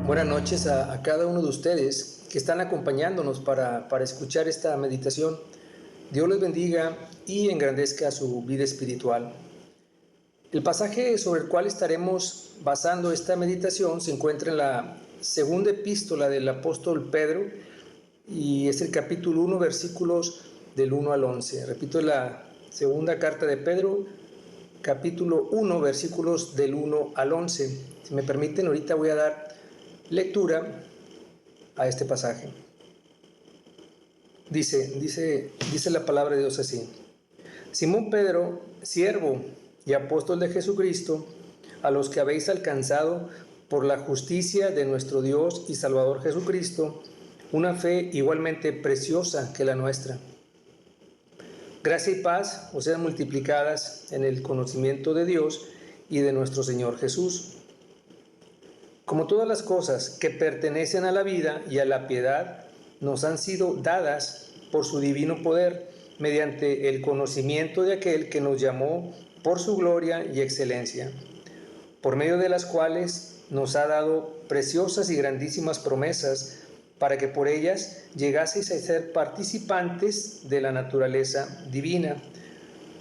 Buenas noches a cada uno de ustedes que están acompañándonos para escuchar esta meditación. Dios les bendiga y engrandezca su vida espiritual. El pasaje sobre el cual estaremos basando esta meditación se encuentra en la segunda epístola del apóstol Pedro y es el capítulo 1, versículos del 1 al 11. Repito, la segunda carta de Pedro, capítulo 1, versículos del 1 al 11. Si me permiten, ahorita voy a dar lectura a este pasaje. Dice la palabra de Dios así: Simón Pedro, siervo y apóstol de Jesucristo, a los que habéis alcanzado por la justicia de nuestro Dios y Salvador Jesucristo, una fe igualmente preciosa que la nuestra. Gracia y paz os sean multiplicadas en el conocimiento de Dios y de nuestro Señor Jesús. Como todas las cosas que pertenecen a la vida y a la piedad nos han sido dadas por su divino poder, mediante el conocimiento de aquel que nos llamó por su gloria y excelencia, por medio de las cuales nos ha dado preciosas y grandísimas promesas, para que por ellas llegaseis a ser participantes de la naturaleza divina,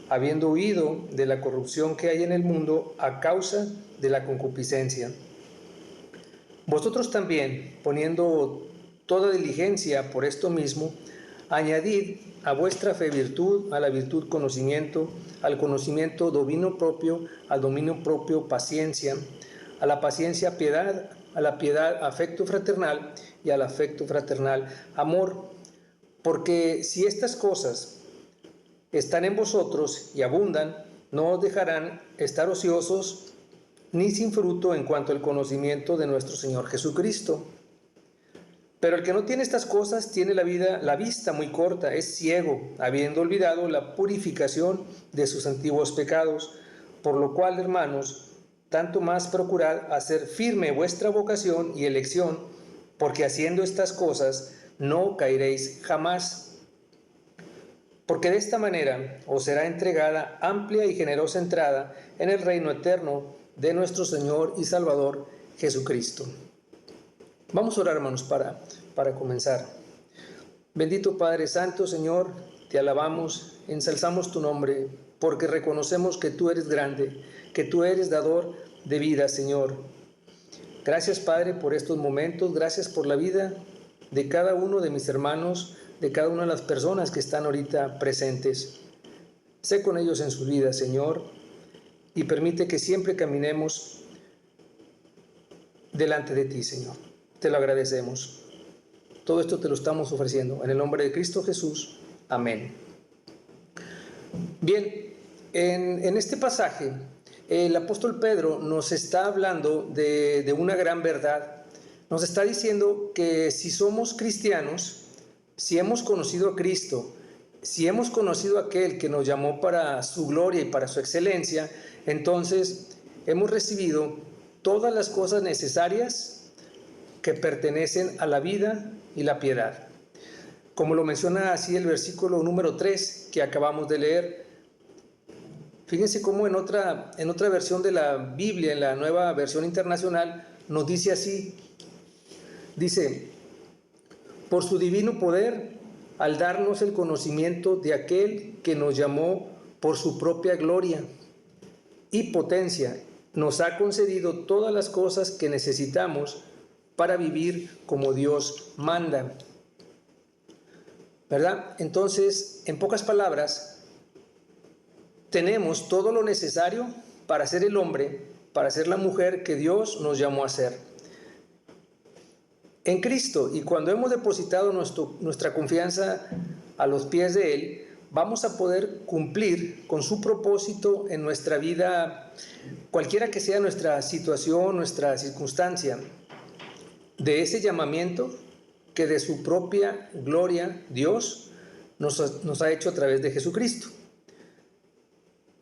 habiendo huido de la corrupción que hay en el mundo a causa de la concupiscencia. Vosotros también, poniendo toda diligencia por esto mismo, añadid a vuestra fe virtud, a la virtud conocimiento, al conocimiento dominio propio, al dominio propio paciencia, a la paciencia piedad, a la piedad afecto fraternal y al afecto fraternal amor. Porque si estas cosas están en vosotros y abundan, no os dejarán estar ociosos ni sin fruto en cuanto al conocimiento de nuestro Señor Jesucristo. Pero el que no tiene estas cosas tiene la vista muy corta, es ciego, habiendo olvidado la purificación de sus antiguos pecados. Por lo cual, hermanos, tanto más procurad hacer firme vuestra vocación y elección, porque haciendo estas cosas no caeréis jamás. Porque de esta manera os será entregada amplia y generosa entrada en el reino eterno de nuestro Señor y Salvador Jesucristo. Vamos a orar, hermanos, para comenzar. Bendito Padre Santo, Señor, te alabamos, ensalzamos tu nombre, porque reconocemos que tú eres grande, que tú eres dador de vida, Señor. Gracias, Padre, por estos momentos, gracias por la vida de cada uno de mis hermanos, de cada una de las personas que están ahorita presentes. Sé con ellos en sus vidas, Señor, y permite que siempre caminemos delante de ti, Señor. Te lo agradecemos. Todo esto te lo estamos ofreciendo en el nombre de Cristo Jesús. Amén. Bien, en este pasaje, el apóstol Pedro nos está hablando de una gran verdad. Nos está diciendo que si somos cristianos, si hemos conocido a Cristo, si hemos conocido a aquel que nos llamó para su gloria y para su excelencia, entonces hemos recibido todas las cosas necesarias que pertenecen a la vida y la piedad. Como lo menciona así el versículo número 3 que acabamos de leer. Fíjense cómo en otra versión de la Biblia, en la Nueva Versión Internacional, nos dice así. Dice: por su divino poder, al darnos el conocimiento de aquel que nos llamó por su propia gloria y potencia, nos ha concedido todas las cosas que necesitamos para vivir como Dios manda. ¿Verdad? Entonces, en pocas palabras, tenemos todo lo necesario para ser el hombre, para ser la mujer que Dios nos llamó a ser. En Cristo, y cuando hemos depositado nuestra confianza a los pies de Él, vamos a poder cumplir con su propósito en nuestra vida, cualquiera que sea nuestra situación, nuestra circunstancia, de ese llamamiento que de su propia gloria Dios nos ha hecho a través de Jesucristo.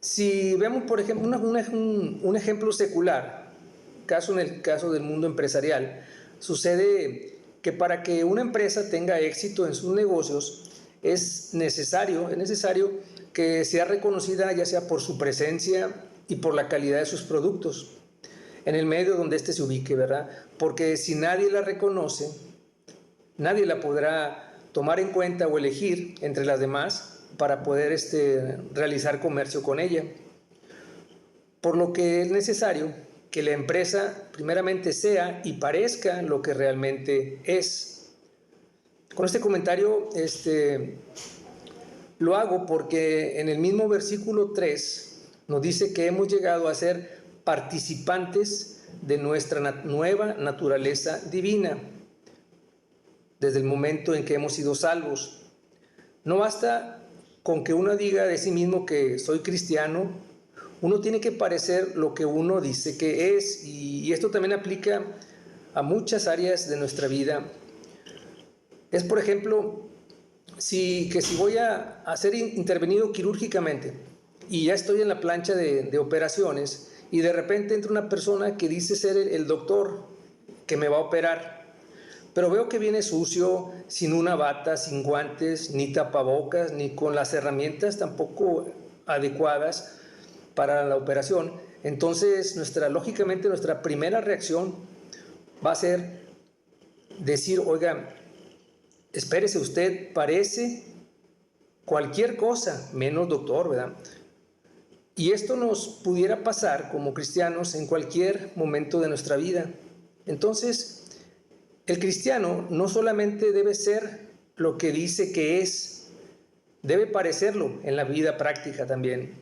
Si vemos, por ejemplo, un ejemplo secular, en el caso del mundo empresarial, sucede que para que una empresa tenga éxito en sus negocios es necesario que sea reconocida ya sea por su presencia y por la calidad de sus productos. en el medio donde éste se ubique, ¿verdad? Porque si nadie la reconoce, nadie la podrá tomar en cuenta o elegir entre las demás para poder realizar comercio con ella. Por lo que es necesario que la empresa primeramente sea y parezca lo que realmente es. Con este comentario lo hago porque en el mismo versículo 3 nos dice que hemos llegado a ser participantes de nuestra nueva naturaleza divina desde el momento en que hemos sido salvos. No basta con que uno diga de sí mismo que soy cristiano, uno tiene que parecer lo que uno dice que es, y esto también aplica a muchas áreas de nuestra vida. Es, por ejemplo, si voy a ser intervenido quirúrgicamente y ya estoy en la plancha de operaciones y de repente entra una persona que dice ser el doctor que me va a operar, pero veo que viene sucio, sin una bata, sin guantes, ni tapabocas, ni con las herramientas tampoco adecuadas para la operación. Entonces, lógicamente, nuestra primera reacción va a ser decir, oiga, espérese, usted parece cualquier cosa menos doctor, ¿verdad? Y esto nos pudiera pasar como cristianos en cualquier momento de nuestra vida. Entonces, el cristiano no solamente debe ser lo que dice que es, debe parecerlo en la vida práctica también.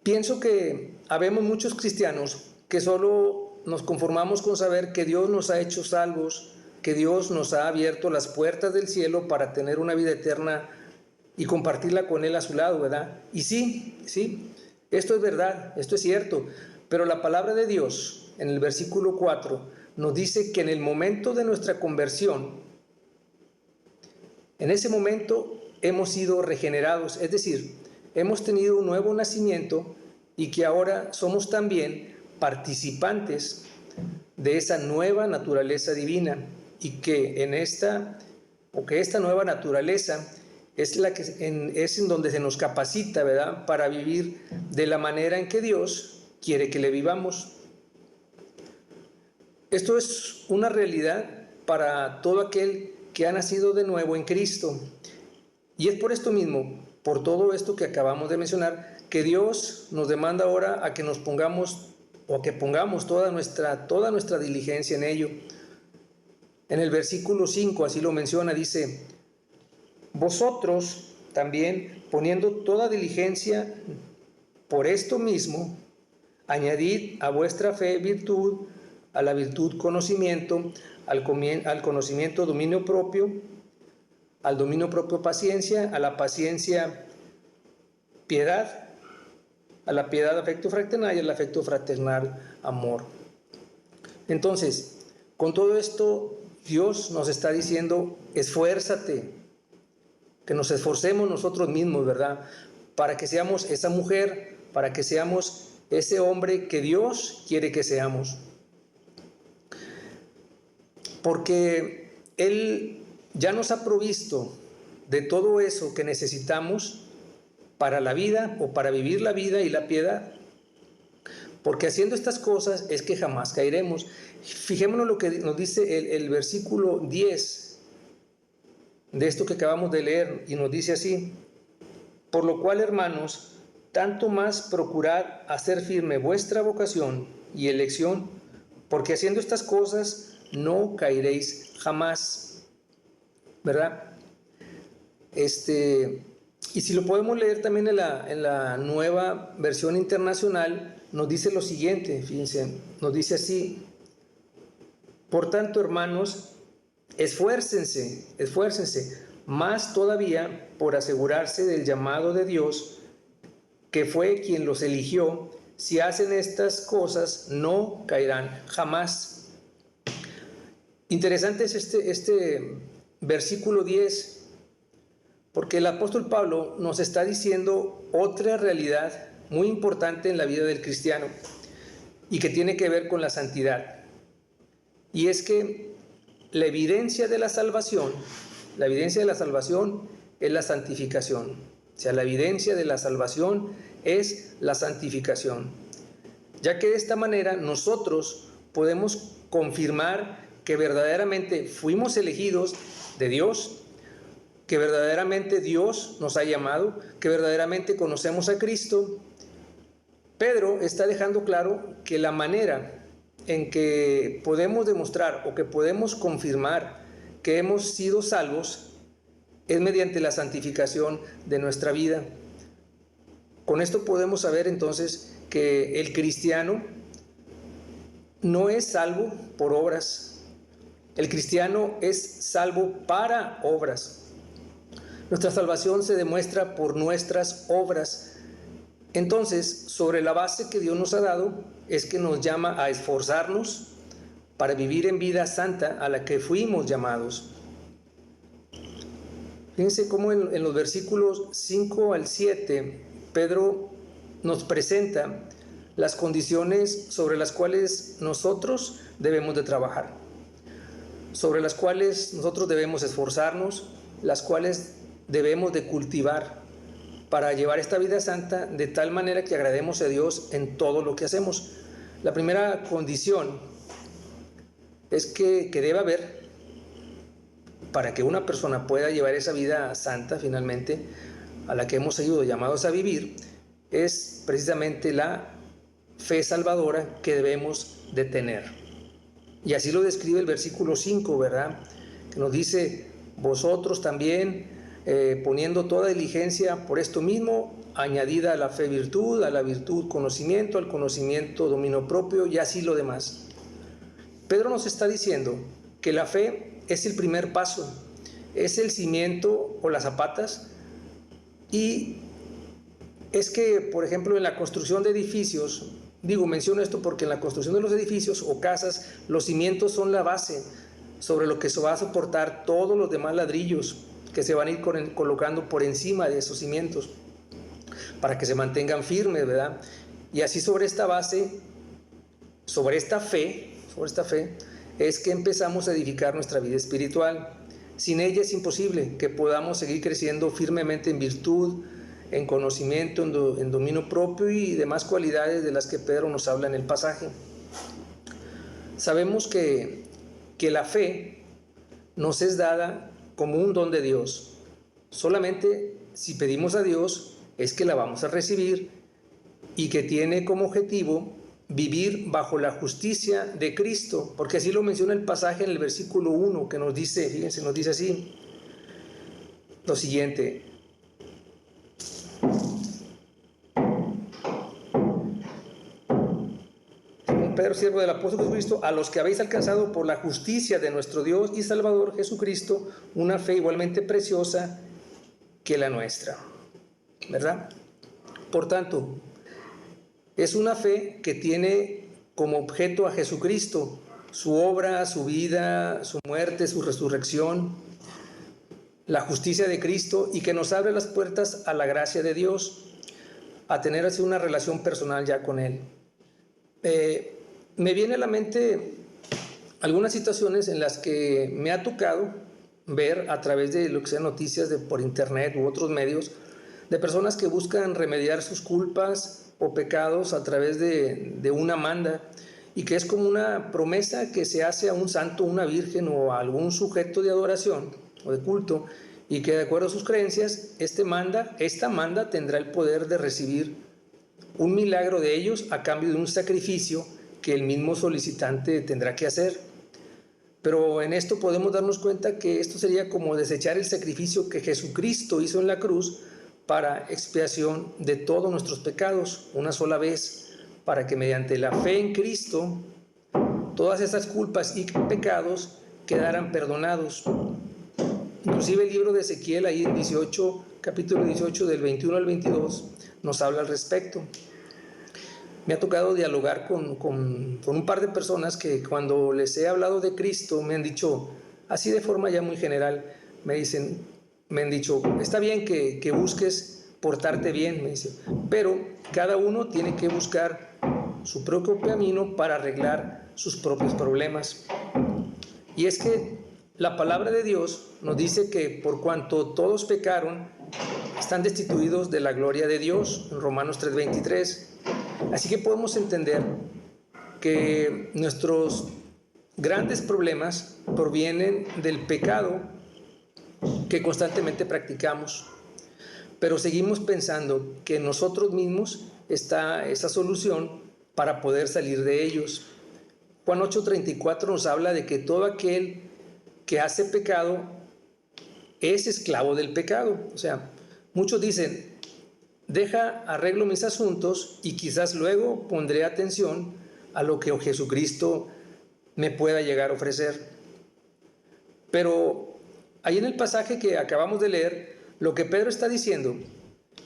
Pienso que habemos muchos cristianos que solo nos conformamos con saber que Dios nos ha hecho salvos, que Dios nos ha abierto las puertas del cielo para tener una vida eterna y compartirla con Él a su lado, ¿verdad? Y sí, esto es verdad, esto es cierto, pero la palabra de Dios en el versículo 4 nos dice que en el momento de nuestra conversión, en ese momento hemos sido regenerados, es decir, hemos tenido un nuevo nacimiento y que ahora somos también participantes de esa nueva naturaleza divina, y que esta nueva naturaleza es en donde se nos capacita, ¿verdad?, para vivir de la manera en que Dios quiere que le vivamos. Esto es una realidad para todo aquel que ha nacido de nuevo en Cristo. Y es por esto mismo, por todo esto que acabamos de mencionar, que Dios nos demanda ahora a que nos pongamos o que pongamos toda nuestra diligencia en ello. En el versículo 5 así lo menciona, dice: vosotros también, poniendo toda diligencia por esto mismo, añadid a vuestra fe virtud, a la virtud conocimiento, al conocimiento dominio propio, al dominio propio paciencia, a la paciencia piedad, a la piedad afecto fraternal y al afecto fraternal amor. Entonces, con todo esto, Dios nos está diciendo, esfuérzate, que nos esforcemos nosotros mismos, ¿verdad?, para que seamos esa mujer, para que seamos ese hombre que Dios quiere que seamos. Porque Él ya nos ha provisto de todo eso que necesitamos para la vida o para vivir la vida y la piedad. Porque haciendo estas cosas es que jamás caeremos. Fijémonos lo que nos dice el versículo 10 de esto que acabamos de leer, y nos dice así: por lo cual, hermanos, tanto más procurad hacer firme vuestra vocación y elección, porque haciendo estas cosas no caeréis jamás, ¿verdad? Y si lo podemos leer también en la Nueva Versión Internacional, nos dice lo siguiente, fíjense, nos dice así: por tanto, hermanos, esfuércense más todavía por asegurarse del llamado de Dios, que fue quien los eligió. Si hacen estas cosas, no caerán jamás. Interesante es este versículo 10, porque el apóstol Pablo nos está diciendo otra realidad muy importante en la vida del cristiano y que tiene que ver con la santidad. Y es que la evidencia de la salvación es la santificación. O sea, la evidencia de la salvación es la santificación. ya que de esta manera nosotros podemos confirmar que verdaderamente fuimos elegidos de Dios, que verdaderamente Dios nos ha llamado, que verdaderamente conocemos a Cristo. Pedro está dejando claro que la manera en que podemos demostrar o que podemos confirmar que hemos sido salvos es mediante la santificación de nuestra vida. Con esto podemos saber entonces que el cristiano no es salvo por obras. El cristiano es salvo para obras. Nuestra salvación se demuestra por nuestras obras. Entonces, sobre la base que Dios nos ha dado, es que nos llama a esforzarnos para vivir en vida santa a la que fuimos llamados. Fíjense cómo en los versículos 5 al 7, Pedro nos presenta las condiciones sobre las cuales nosotros debemos de trabajar, sobre las cuales nosotros debemos esforzarnos, las cuales debemos de cultivar para llevar esta vida santa de tal manera que agrademos a Dios en todo lo que hacemos. La primera condición es que debe haber, para que una persona pueda llevar esa vida santa finalmente, a la que hemos sido llamados a vivir, es precisamente la fe salvadora que debemos de tener. Y así lo describe el versículo 5, ¿verdad? Que nos dice, vosotros también, poniendo toda diligencia por esto mismo, añadida a la fe virtud, a la virtud conocimiento, al conocimiento dominio propio y así lo demás. Pedro nos está diciendo que la fe es el primer paso, es el cimiento o las zapatas, y es que, por ejemplo, en la construcción de edificios, menciono esto porque en la construcción de los edificios o casas, los cimientos son la base sobre lo que se va a soportar todos los demás ladrillos que se van a ir colocando por encima de esos cimientos para que se mantengan firmes, ¿verdad? Y así sobre esta base, sobre esta fe, es que empezamos a edificar nuestra vida espiritual. Sin ella es imposible que podamos seguir creciendo firmemente en virtud, en conocimiento, en dominio propio y demás cualidades de las que Pedro nos habla en el pasaje. Sabemos que la fe nos es dada como un don de Dios. Solamente si pedimos a Dios es que la vamos a recibir, y que tiene como objetivo vivir bajo la justicia de Cristo, porque así lo menciona el pasaje en el versículo 1, que nos dice, fíjense, nos dice así, lo siguiente: Pedro, siervo del apóstol Jesucristo, a los que habéis alcanzado por la justicia de nuestro Dios y Salvador Jesucristo una fe igualmente preciosa que la nuestra, ¿verdad? Por tanto, es una fe que tiene como objeto a Jesucristo, su obra, su vida, su muerte, su resurrección, la justicia de Cristo, y que nos abre las puertas a la gracia de Dios, a tener así una relación personal ya con Él. Me viene a la mente algunas situaciones en las que me ha tocado ver a través de lo que sean noticias por internet u otros medios, de personas que buscan remediar sus culpas o pecados a través de una manda, y que es como una promesa que se hace a un santo, una virgen o a algún sujeto de adoración o de culto, y que de acuerdo a sus creencias, esta manda tendrá el poder de recibir un milagro de ellos a cambio de un sacrificio que el mismo solicitante tendrá que hacer. Pero en esto podemos darnos cuenta que esto sería como desechar el sacrificio que Jesucristo hizo en la cruz para expiación de todos nuestros pecados una sola vez, para que mediante la fe en Cristo todas esas culpas y pecados quedaran perdonados. Inclusive el libro de Ezequiel, ahí en capítulo 18, del 21 al 22, nos habla al respecto. Me ha tocado dialogar con un par de personas que cuando les he hablado de Cristo me han dicho, así de forma ya muy general, me han dicho, está bien que busques portarte bien, me dicen, pero cada uno tiene que buscar su propio camino para arreglar sus propios problemas. Y es que la palabra de Dios nos dice que por cuanto todos pecaron, están destituidos de la gloria de Dios, en Romanos 3:23. Así que podemos entender que nuestros grandes problemas provienen del pecado que constantemente practicamos, pero seguimos pensando que en nosotros mismos está esa solución para poder salir de ellos. Juan 8:34 nos habla de que todo aquel que hace pecado es esclavo del pecado. O sea, muchos dicen, deja, arreglo mis asuntos y quizás luego pondré atención a lo que Jesucristo me pueda llegar a ofrecer. Pero ahí en el pasaje que acabamos de leer, lo que Pedro está diciendo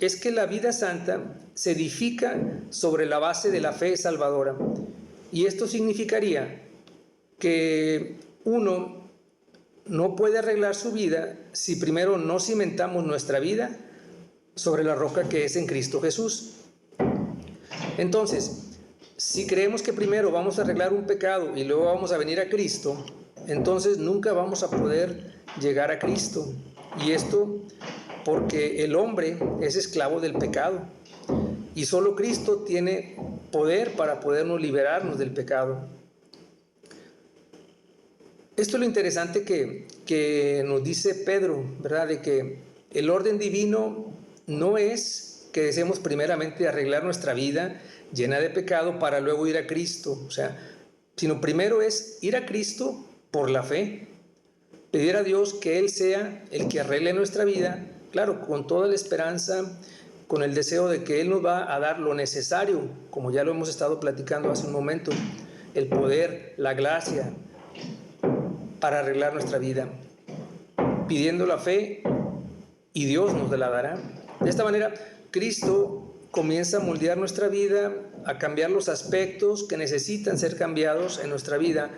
es que la vida santa se edifica sobre la base de la fe salvadora. Y esto significaría que uno no puede arreglar su vida si primero no cimentamos nuestra vida sobre la roca que es en Cristo Jesús. Entonces, si creemos que primero vamos a arreglar un pecado y luego vamos a venir a Cristo, entonces nunca vamos a poder llegar a Cristo. Y esto porque el hombre es esclavo del pecado y solo Cristo tiene poder para podernos liberarnos del pecado. Esto es lo interesante que nos dice Pedro, ¿verdad? De que el orden divino no es que deseemos primeramente arreglar nuestra vida llena de pecado para luego ir a Cristo, o sea, sino primero es ir a Cristo por la fe, pedir a Dios que Él sea el que arregle nuestra vida, claro, con toda la esperanza, con el deseo de que Él nos va a dar lo necesario, como ya lo hemos estado platicando hace un momento, el poder, la gracia para arreglar nuestra vida, pidiendo la fe y Dios nos la dará. De esta manera, Cristo comienza a moldear nuestra vida, a cambiar los aspectos que necesitan ser cambiados en nuestra vida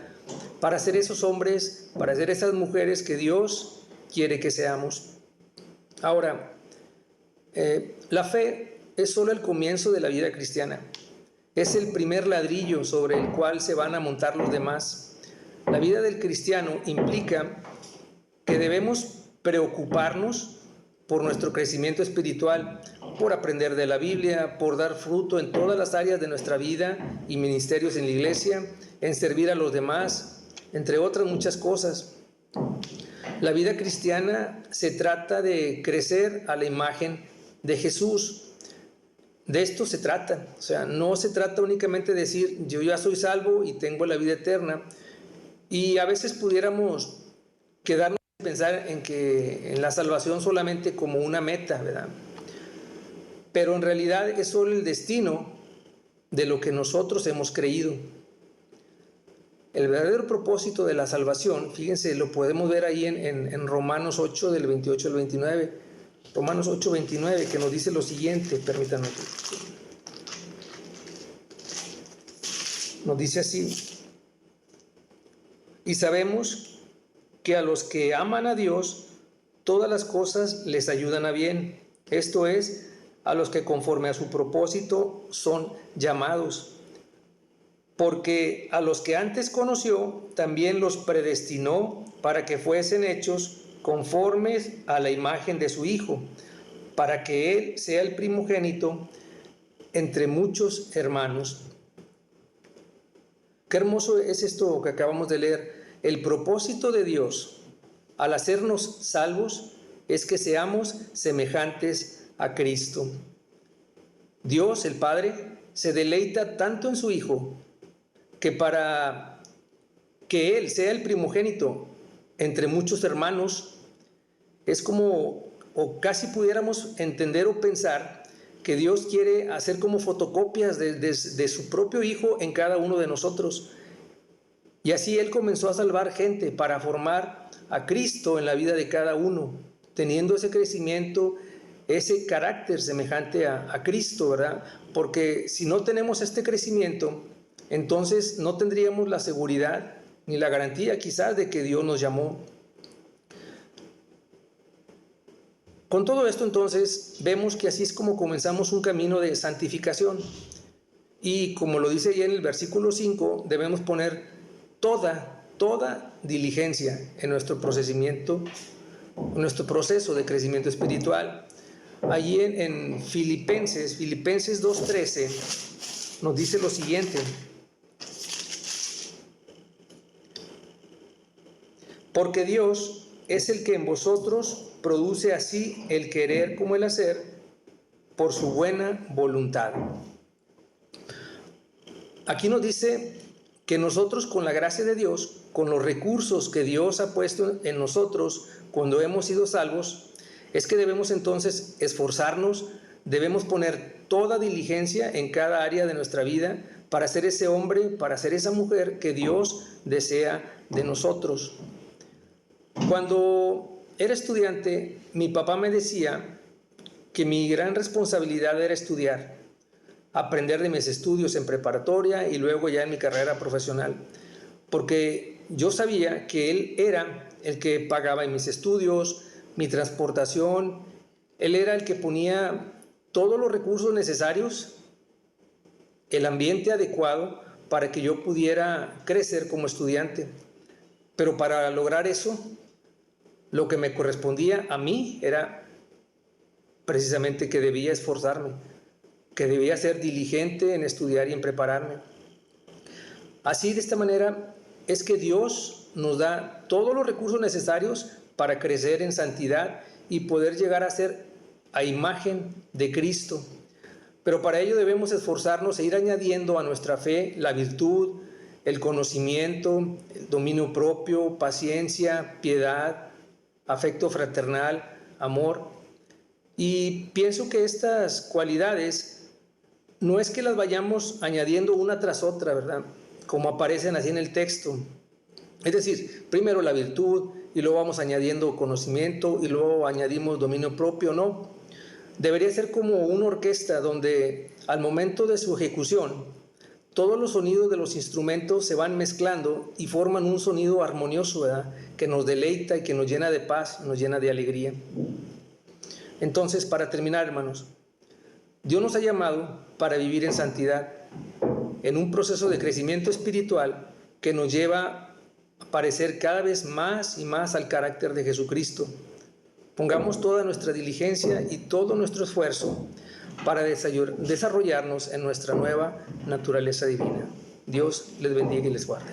para ser esos hombres, para ser esas mujeres que Dios quiere que seamos. Ahora, la fe es solo el comienzo de la vida cristiana. Es el primer ladrillo sobre el cual se van a montar los demás. La vida del cristiano implica que debemos preocuparnos por nuestro crecimiento espiritual, por aprender de la Biblia, por dar fruto en todas las áreas de nuestra vida y ministerios en la iglesia, en servir a los demás, entre otras muchas cosas. La vida cristiana se trata de crecer a la imagen de Jesús. De esto se trata. O sea, no se trata únicamente de decir, yo ya soy salvo y tengo la vida eterna. Y a veces pudiéramos quedarnos a pensar en la salvación solamente como una meta, ¿verdad? Pero en realidad es solo el destino de lo que nosotros hemos creído. El verdadero propósito de la salvación, fíjense, lo podemos ver ahí en Romanos 8, del 28 al 29. Romanos 8, 29, que nos dice lo siguiente, permítanme. Nos dice así: y sabemos que a los que aman a Dios, todas las cosas les ayudan a bien. Esto es, a los que conforme a su propósito son llamados. Porque a los que antes conoció, también los predestinó para que fuesen hechos conformes a la imagen de su Hijo, para que Él sea el primogénito entre muchos hermanos. Qué hermoso es esto que acabamos de leer. El propósito de Dios al hacernos salvos es que seamos semejantes a Cristo. Dios, el Padre, se deleita tanto en su Hijo que para que Él sea el primogénito entre muchos hermanos, es como, o casi pudiéramos entender o pensar que Dios quiere hacer como fotocopias de su propio Hijo en cada uno de nosotros. Y así Él comenzó a salvar gente para formar a Cristo en la vida de cada uno, teniendo ese crecimiento, ese carácter semejante a Cristo, ¿verdad? Porque si no tenemos este crecimiento, entonces no tendríamos la seguridad ni la garantía quizás de que Dios nos llamó. Con todo esto entonces vemos que así es como comenzamos un camino de santificación. Y como lo dice ahí en el versículo 5, debemos poner toda diligencia en nuestro procesamiento, en nuestro proceso de crecimiento espiritual. Allí en Filipenses 2:13 nos dice lo siguiente: porque Dios es el que en vosotros produce así el querer como el hacer por su buena voluntad. Aquí nos dice que nosotros, con la gracia de Dios, con los recursos que Dios ha puesto en nosotros cuando hemos sido salvos, es que debemos entonces esforzarnos, debemos poner toda diligencia en cada área de nuestra vida para ser ese hombre, para ser esa mujer que Dios desea de nosotros. Cuando era estudiante, mi papá me decía que mi gran responsabilidad era estudiar, aprender de mis estudios en preparatoria y luego ya en mi carrera profesional, porque yo sabía que él era el que pagaba en mis estudios, mi transportación, él era el que ponía todos los recursos necesarios, el ambiente adecuado para que yo pudiera crecer como estudiante. Pero para lograr eso, lo que me correspondía a mí era precisamente que debía esforzarme, que debía ser diligente en estudiar y en prepararme. Así, de esta manera, es que Dios nos da todos los recursos necesarios para crecer en santidad y poder llegar a ser a imagen de Cristo. Pero para ello debemos esforzarnos e ir añadiendo a nuestra fe la virtud, el conocimiento, el dominio propio, paciencia, piedad, afecto fraternal, amor. Y pienso que estas cualidades no es que las vayamos añadiendo una tras otra, ¿verdad?, como aparecen así en el texto. Es decir, primero la virtud y luego vamos añadiendo conocimiento y luego añadimos dominio propio. No, debería ser como una orquesta donde al momento de su ejecución todos los sonidos de los instrumentos se van mezclando y forman un sonido armonioso, ¿verdad?, que nos deleita y que nos llena de paz, nos llena de alegría. Entonces, para terminar, hermanos, Dios nos ha llamado para vivir en santidad, en un proceso de crecimiento espiritual que nos lleva a parecer cada vez más y más al carácter de Jesucristo. Pongamos toda nuestra diligencia y todo nuestro esfuerzo para desarrollarnos en nuestra nueva naturaleza divina. Dios les bendiga y les guarde.